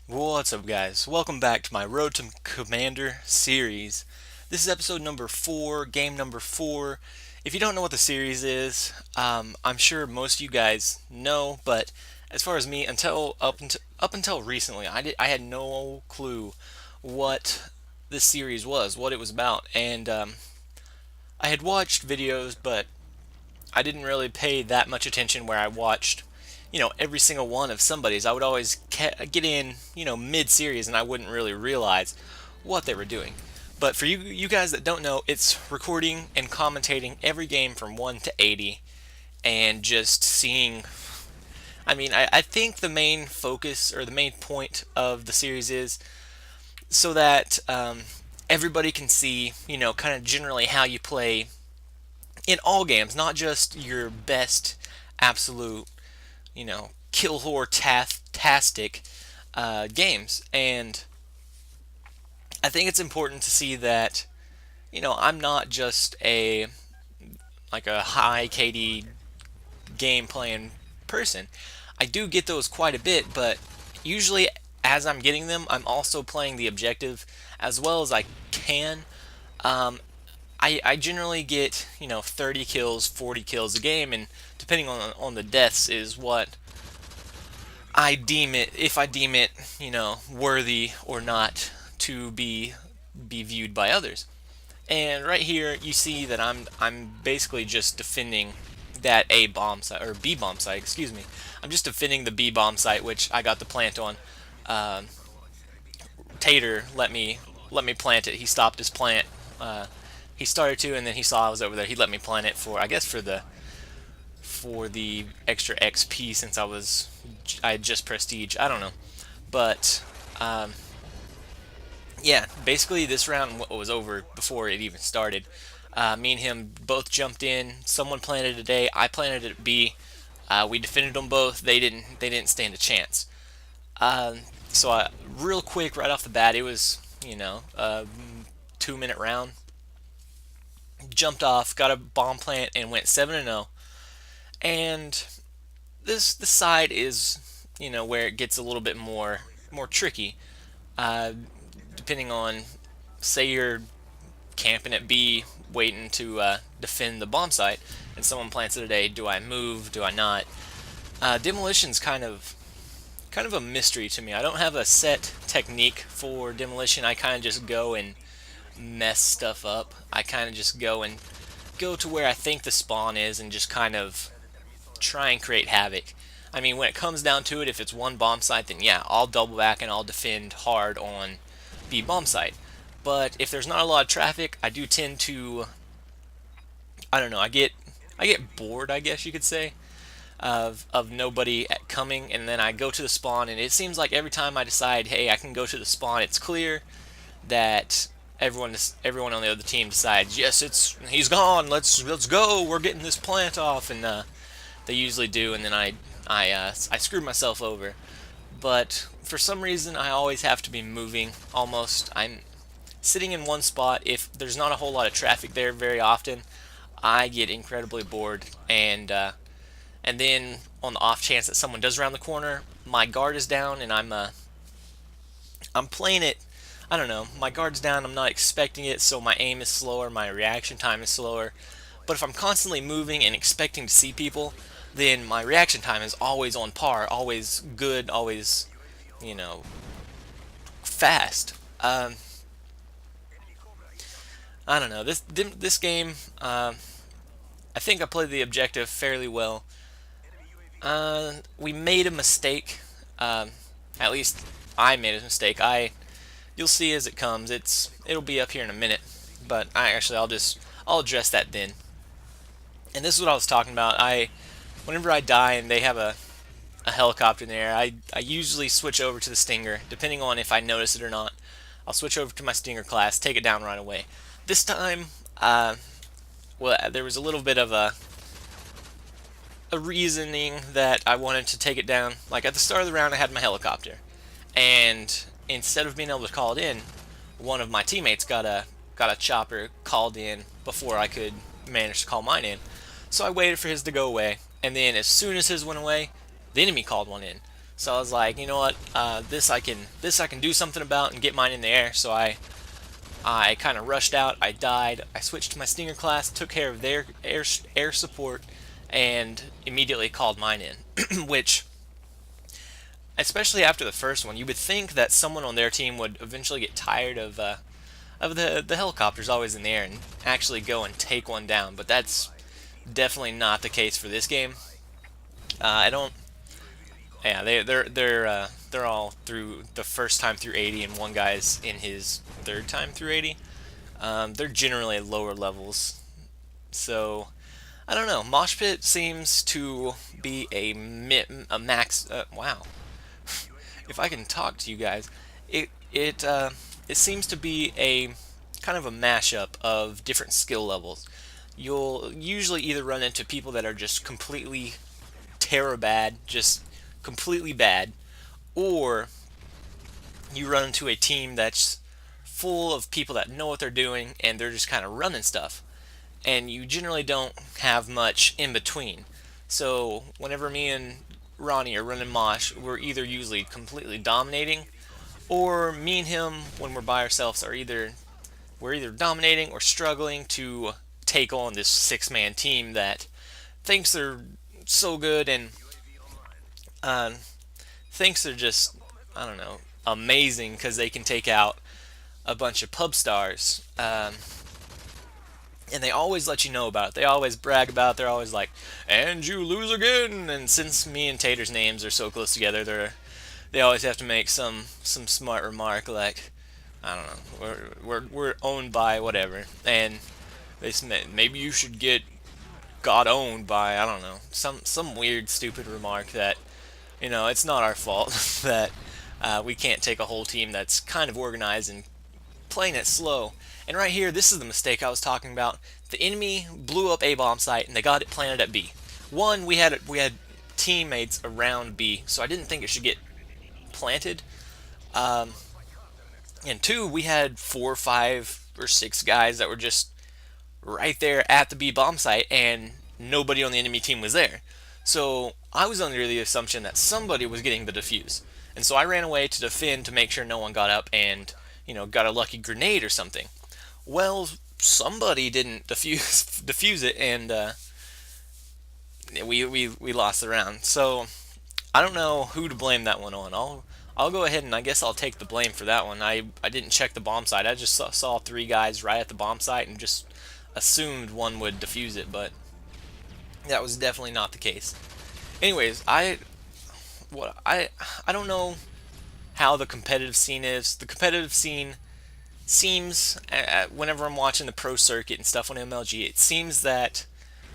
What's up, guys? Welcome back to my Road to Commander series. This is episode number 4, game number 4. If you don't know what the series is, I'm sure most of you guys know, but as far as me, up until recently, I had no clue what this series was, what it was about, and I had watched videos, but I didn't really pay that much attention where I watched, every single one of somebody's. I would always get in, mid-series, and I wouldn't really realize what they were doing. But for you guys that don't know, it's recording and commentating every game from 1 to 80 and just seeing. I think the main focus or the main point of the series is so that everybody can see, kind of generally how you play in all games, not just your best absolute, kill whore tastic games. And I think it's important to see that, I'm not just a high KD game playing person. I do get those quite a bit, but usually as I'm getting them, I'm also playing the objective as well as I can. Um, I generally get 30 kills, 40 kills a game, and depending on the deaths is what I deem it, if I deem it worthy or not to be viewed by others. And right here you see that I'm basically just defending that A bomb site or B bomb site, excuse me. I'm just defending the B bomb site, which I got the plant on. Um, Tater let me plant it. He stopped his plant. He started to, and then he saw I was over there. He let me plant it for, I guess, for the extra XP since I had just prestige. I don't know, but yeah, basically this round was over before it even started. Me and him both jumped in. Someone planted at A. I planted at B. We defended them both. They didn't stand a chance. Real quick, right off the bat, it was a 2-minute round. Jumped off, got a bomb plant, and went 7-0. And this side is where it gets a little bit more tricky. Uh, Depending on, say you're camping at B, waiting to defend the bomb site, and someone plants it at A. Do I move? Do I not? Demolition's kind of a mystery to me. I don't have a set technique for demolition. I kind of just go and mess stuff up. I kind of just go to where I think the spawn is and just kind of try and create havoc. I mean, when it comes down to it, if it's one bomb site, then yeah, I'll double back and I'll defend hard on B bomb site. But if there's not a lot of traffic, I do tend to, I don't know, I get bored, I guess you could say, of nobody coming, and then I go to the spawn, and it seems like every time I decide, hey, I can go to the spawn, it's clear that everyone on the other team decides, yes, he's gone, let's go, we're getting this plant off, and they usually do, and then I screwed myself over. But for some reason, I always have to be moving. Almost, I'm sitting in one spot. If there's not a whole lot of traffic there very often, I get incredibly bored, and then on the off chance that someone does round the corner, my guard is down, and I'm playing it. I don't know. My guard's down. I'm not expecting it, so my aim is slower. My reaction time is slower. But if I'm constantly moving and expecting to see people, then my reaction time is always on par, always good, always, you know, fast. I don't know. This game, I think I played the objective fairly well. We made a mistake. At least I made a mistake. You'll see as it comes. It'll be up here in a minute, but I'll address that then. And this is what I was talking about. Whenever I die and they have a helicopter in the air, I usually switch over to the Stinger, depending on if I notice it or not. I'll switch over to my Stinger class, take it down right away. This time, there was a little bit of a reasoning that I wanted to take it down. Like at the start of the round, I had my helicopter, and instead of being able to call it in, one of my teammates got a chopper called in before I could manage to call mine in. So I waited for his to go away, and then as soon as his went away, the enemy called one in. So I was like, you know what, this I can do something about and get mine in the air. So I kind of rushed out. I died. I switched to my Stinger class, took care of their air support, and immediately called mine in. Which, especially after the first one, you would think that someone on their team would eventually get tired of the helicopters always in the air and actually go and take one down. But that's definitely not the case for this game. I don't. Yeah, they're all through the first time through 80, and one guy's in his third time through 80. They're generally at lower levels, so I don't know. Mosh Pit seems to be a max. Wow, if I can talk to you guys, it seems to be a kind of a mashup of different skill levels. You'll usually either run into people that are just completely terror bad, just completely bad, or you run into a team that's full of people that know what they're doing and they're just kind of running stuff. And you generally don't have much in between. So whenever me and Ronnie are running Mosh, we're either usually completely dominating, or me and him, when we're by ourselves, we're either dominating or struggling to take on this six-man team that thinks they're so good and uh, thinks they're just, I don't know, amazing because they can take out a bunch of pub stars. And they always let you know about it. They always brag about it. They're always like, "And you lose again." And since me and Tater's names are so close together, they always have to make some smart remark like, I don't know, we're owned by whatever, and they maybe you should get got owned by, I don't know, some weird stupid remark that, it's not our fault that we can't take a whole team that's kind of organized and playing it slow. And right here, this is the mistake I was talking about. The enemy blew up A bomb site and they got it planted at B. One, we had teammates around B, so I didn't think it should get planted. Um, and two, we had 4, 5, or 6 guys that were just right there at the B bomb site, and nobody on the enemy team was there. So I was under the assumption that somebody was getting the defuse, and so I ran away to defend to make sure no one got up and got a lucky grenade or something. Well, somebody didn't defuse it, and we lost the round. So I don't know who to blame that one on. I'll go ahead and I guess I'll take the blame for that one. I didn't check the bomb site. I just saw 3 guys right at the bomb site and just assumed one would defuse it, but that was definitely not the case. Anyways, I don't know how the competitive scene is. The competitive scene seems, whenever I'm watching the pro circuit and stuff on MLG, it seems that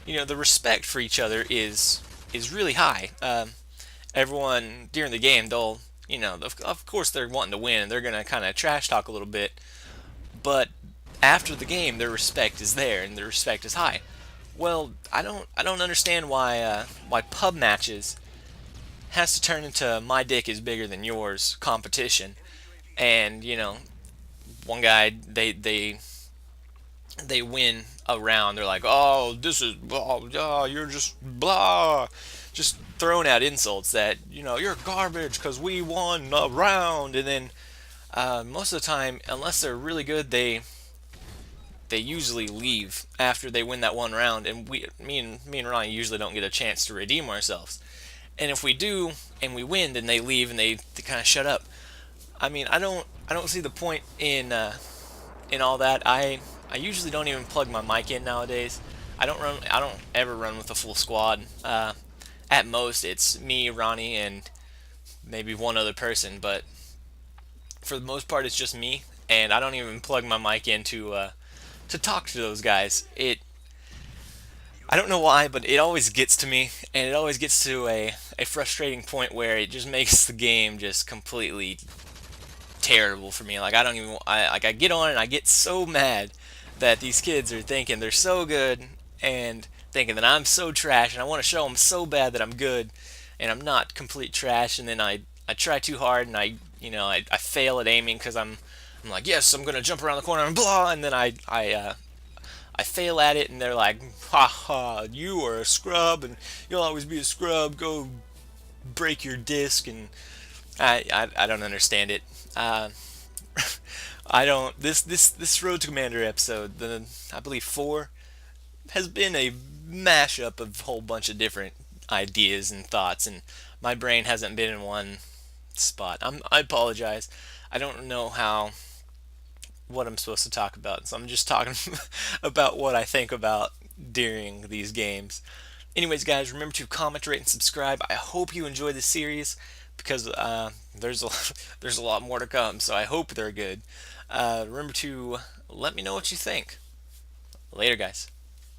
the respect for each other is really high. Everyone during the game, they'll of course they're wanting to win and they're gonna kind of trash talk a little bit, but after the game, their respect is there and their respect is high. Well, I don't understand why pub matches has to turn into my dick is bigger than yours competition, and one guy they win a round. They're like, oh, this is blah, blah, you're just blah, just throwing out insults that you're garbage because we won a round, and then most of the time, unless they're really good, they usually leave after they win that one round, and me and Ronnie usually don't get a chance to redeem ourselves. And if we do and we win, then they leave and they kind of shut up. I mean, I don't see the point in all that. I usually don't even plug my mic in nowadays. I don't ever run with a full squad. At most, it's me, Ronnie, and maybe one other person. But for the most part, it's just me, and I don't even plug my mic in to talk to those guys. I don't know why, but it always gets to me, and it always gets to a frustrating point where it just makes the game just completely terrible for me. Like I get on and I get so mad that these kids are thinking they're so good and thinking that I'm so trash, and I want to show them so bad that I'm good and I'm not complete trash, and then I try too hard and I fail at aiming because I'm like, yes, I'm gonna jump around the corner and blah, and then I fail at it, and they're like, ha ha, you are a scrub and you'll always be a scrub, go break your disc, and I don't understand it. I don't. This Road to Commander episode, the I believe 4, has been a mashup of a whole bunch of different ideas and thoughts, and my brain hasn't been in one spot. I apologize. I don't know what I'm supposed to talk about, so I'm just talking about what I think about during these games. Anyways, guys, remember to comment, rate, and subscribe. I hope you enjoy this series because there's a there's a lot more to come. So I hope they're good. Remember to let me know what you think. Later, guys.